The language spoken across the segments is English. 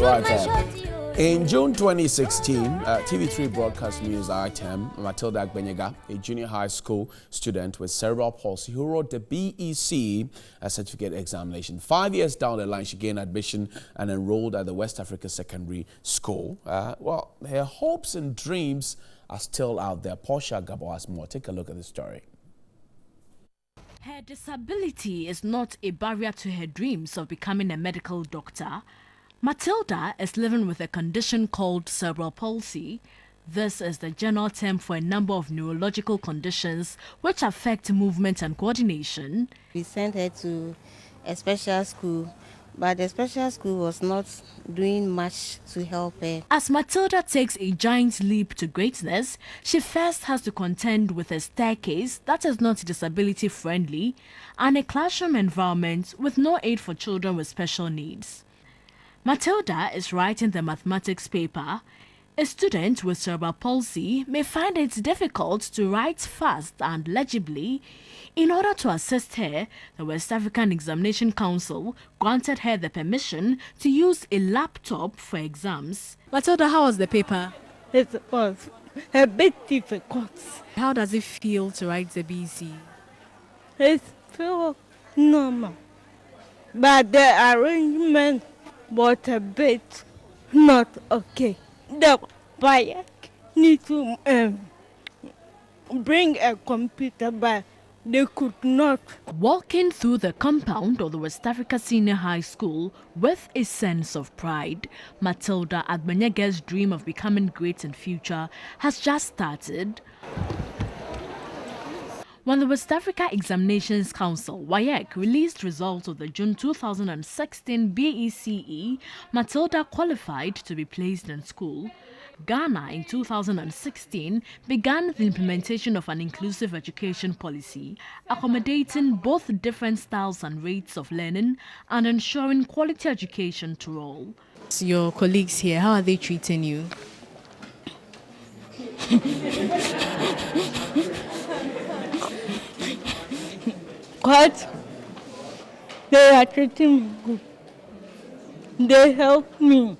Right. In June 2016, TV3 broadcast news item, Matilda Agbenyega, a junior high school student with cerebral palsy who wrote the BEC certificate examination. 5 years down the line, she gained admission and enrolled at the West Africa Secondary School. Well, her hopes and dreams are still out there. Portia Gabo has more. Take a look at the story. Her disability is not a barrier to her dreams of becoming a medical doctor. Matilda is living with a condition called cerebral palsy. This is the general term for a number of neurological conditions which affect movement and coordination. We sent her to a special school, but the special school was not doing much to help her. As Matilda takes a giant leap to greatness, she first has to contend with a staircase that is not disability friendly and a classroom environment with no aid for children with special needs. Matilda is writing the mathematics paper. A student with cerebral palsy may find it difficult to write fast and legibly. In order to assist her, the West African Examination Council granted her the permission to use a laptop for exams. Matilda, how was the paper? It was a bit difficult. How does it feel to write the BEC? It feels normal, but the arrangement was a bit not okay. The buyer need to bring a computer, but they could not. Walking through the compound of the West Africa Senior High School with a sense of pride, Matilda Agbenyega's dream of becoming great in future has just started. When the West Africa Examinations Council, WAEC, released results of the June 2016 BECE, Matilda qualified to be placed in school. Ghana in 2016 began the implementation of an inclusive education policy, accommodating both different styles and rates of learning and ensuring quality education to all. Your colleagues here, how are they treating you? But they are treating me good. They help me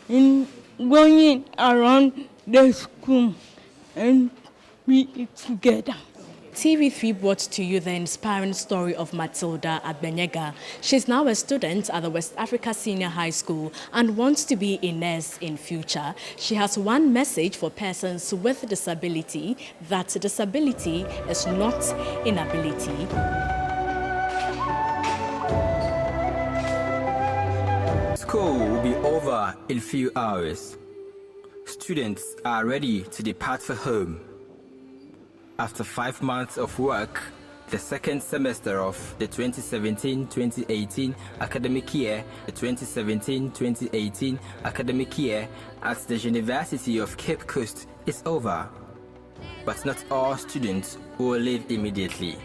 in going around the school and we eat together. TV3 brought to you the inspiring story of Matilda Agbenyega. She's now a student at the West Africa Senior High School and wants to be a nurse in future. She has one message for persons with disability, that disability is not inability. School will be over in a few hours. Students are ready to depart for home. After 5 months of work, the second semester of the 2017-2018 academic year, the 2017-2018 academic year at the University of Cape Coast is over. But not all students will leave immediately.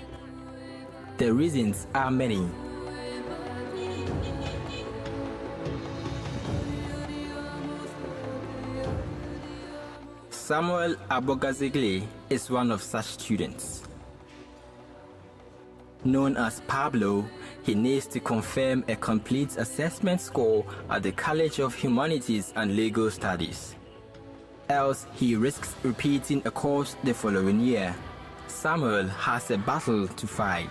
The reasons are many. Samuel Abogazigli is one of such students. Known as Pablo, he needs to confirm a complete assessment score at the College of Humanities and Legal Studies. Else, he risks repeating a course the following year. Samuel has a battle to fight.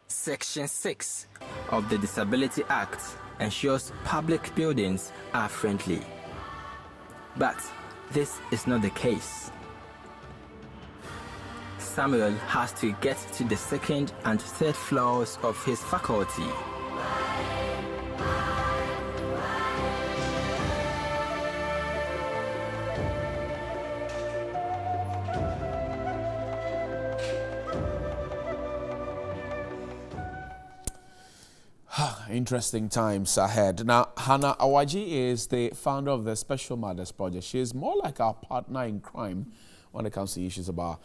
Section 6 of the Disability Act ensures public buildings are friendly. But this is not the case. Samuel has to get to the second and third floors of his faculty. Interesting times ahead. Now, Hannah Awaji is the founder of the Special Mothers Project. She is more like our partner in crime when it comes to issues about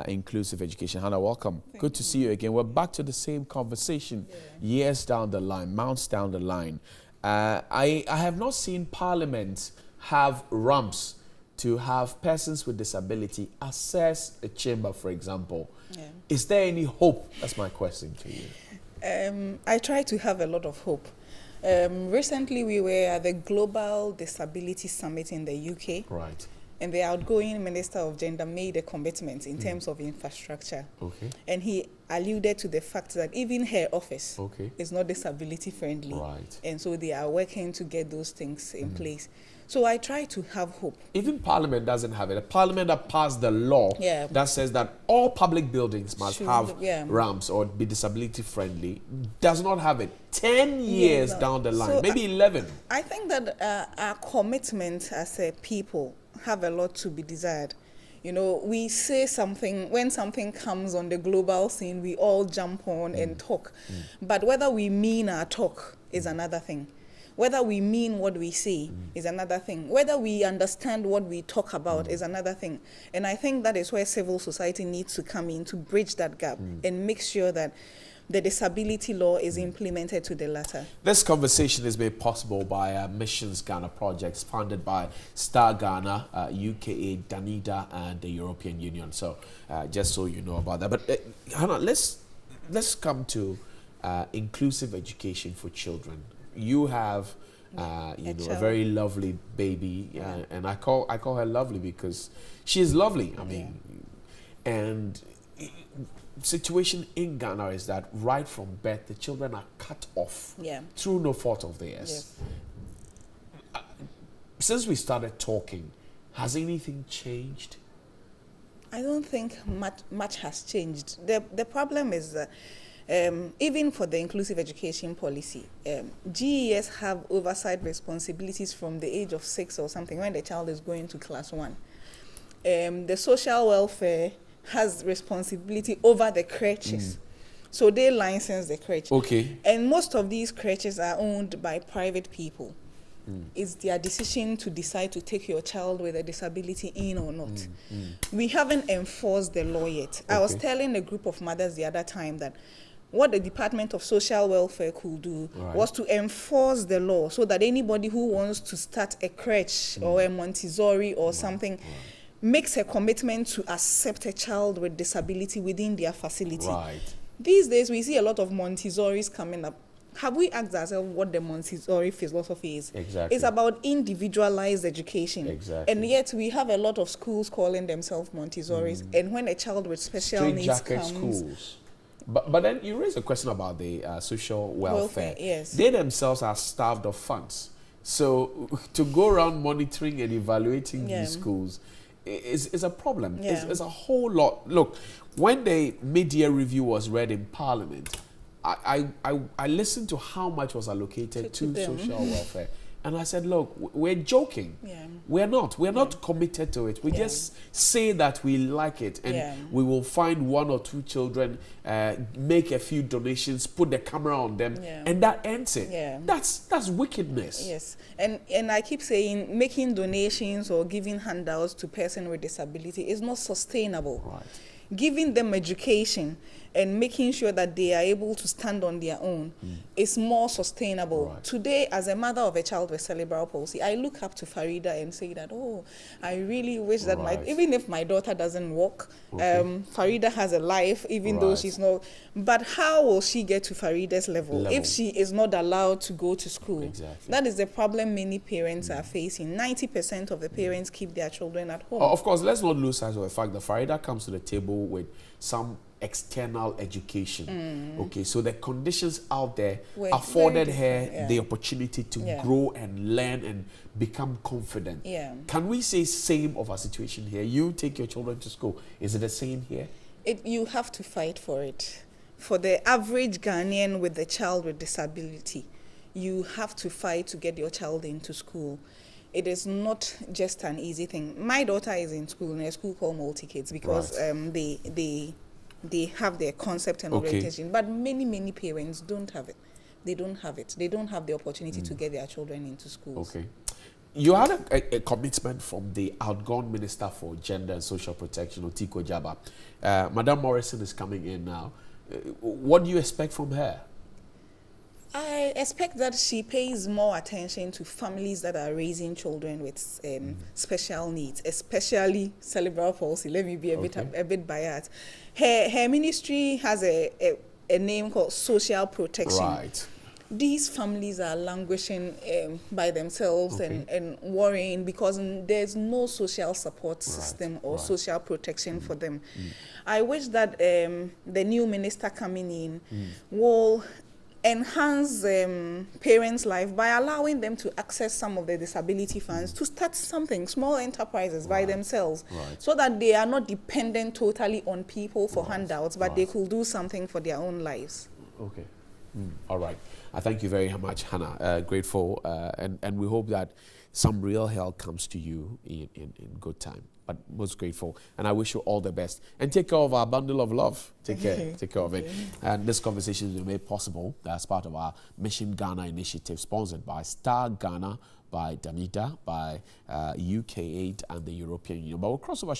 inclusive education. Hannah, welcome. Good to see you again. We're back to the same conversation years down the line, months down the line. I have not seen Parliament have ramps to have persons with disability access a chamber, for example. Yeah. Is there any hope? That's my question to you. I try to have a lot of hope. Recently, we were at the Global Disability Summit in the UK. Right. And the outgoing Minister of Gender made a commitment in terms of infrastructure. Okay. And he alluded to the fact that even her office Okay. is not disability friendly. Right. And so they are working to get those things in place. So I try to have hope. Even Parliament doesn't have it. A Parliament that passed the law Yeah. that says that all public buildings must Should, have yeah. ramps or be disability friendly does not have it. 10 years no. down the line, So maybe 11. I think that our commitment as a people have a lot to be desired. You know, we say something, when something comes on the global scene, we all jump on and talk. But whether we mean our talk is another thing. Whether we mean what we say is another thing. Whether we understand what we talk about is another thing. And I think that is where civil society needs to come in to bridge that gap and make sure that the disability law is implemented to the latter. This conversation is made possible by Missions Ghana projects funded by Star Ghana, UKA, Danida, and the European Union. So just so you know about that. But Hannah, let's come to inclusive education for children. You have a very lovely baby, and I call her lovely because she's lovely. I mean, and situation in Ghana is that right from birth the children are cut off through no fault of theirs. Yes. Since we started talking, has anything changed? I don't think much has changed. The problem is that even for the inclusive education policy, GES have oversight responsibilities from the age of 6 or something when the child is going to class 1. The social welfare has responsibility over the creches. So they license the crèche. Okay. And most of these creches are owned by private people. It's their decision to decide to take your child with a disability in or not. We haven't enforced the law yet. I was telling a group of mothers the other time that what the Department of Social Welfare could do was to enforce the law so that anybody who wants to start a crèche or a Montessori or something makes a commitment to accept a child with disability within their facility. Right. These days, we see a lot of Montessoris coming up. Have we asked ourselves what the Montessori philosophy is? Exactly. It's about individualized education. Exactly. And yet we have a lot of schools calling themselves Montessoris. And when a child with special needs comes... schools. But then you raise a question about the social welfare. Yes. They themselves are starved of funds. So to go around monitoring and evaluating these schools is a problem. It's a whole lot. Look, when the mid-year review was read in Parliament, I listened to how much was allocated to social welfare. And I said, look, we're joking. We're not committed to it. We just say that we like it and we will find 1 or 2 children, make a few donations, put the camera on them, and that ends it. That's wickedness. Yes. And I keep saying making donations or giving handouts to persons with disability is not sustainable. Right. Giving them education and making sure that they are able to stand on their own is more sustainable. Right. Today, as a mother of a child with cerebral palsy, I look up to Farida and say that, oh, I really wish that even if my daughter doesn't walk, Farida has a life, even though she's not. But how will she get to Farida's level if she is not allowed to go to school? Exactly. That is the problem many parents are facing. 90% of the parents keep their children at home. Of course, let's not lose sight of the fact that Farida comes to the table with some external education. Okay, so the conditions out there afforded her the opportunity to grow and learn and become confident. Can we say same of our situation here? You take your children to school. Is it the same here? You have to fight for it. For the average Ghanaian with a child with disability, you have to fight to get your child into school. It is not just an easy thing. My daughter is in school, in a school called Multi Kids, because they have their concept and orientation, but many parents don't have it. They don't have it. They don't have the opportunity to get their children into schools. Okay. You had a commitment from the outgone Minister for Gender and Social Protection, Otiko Jaba. Madam Morrison is coming in now. What do you expect from her? I expect that she pays more attention to families that are raising children with special needs, especially cerebral palsy. Let me be a bit biased. Her ministry has a name called Social Protection. Right. these families are languishing by themselves and worrying because there's no social support system or social protection for them. I wish that the new minister coming in will enhance parents' life by allowing them to access some of the disability funds to start something, small enterprises by themselves, so that they are not dependent totally on people for handouts, but they could do something for their own lives. Okay. All right. I thank you very much, Hannah. Grateful, and we hope that some real help comes to you in good time. But most grateful, and I wish you all the best. And take care of our bundle of love. Take care. Take care of it. And this conversation is made possible as part of our Mission Ghana initiative, sponsored by Star Ghana, by Danita, by UK8, and the European Union. But we'll cross over.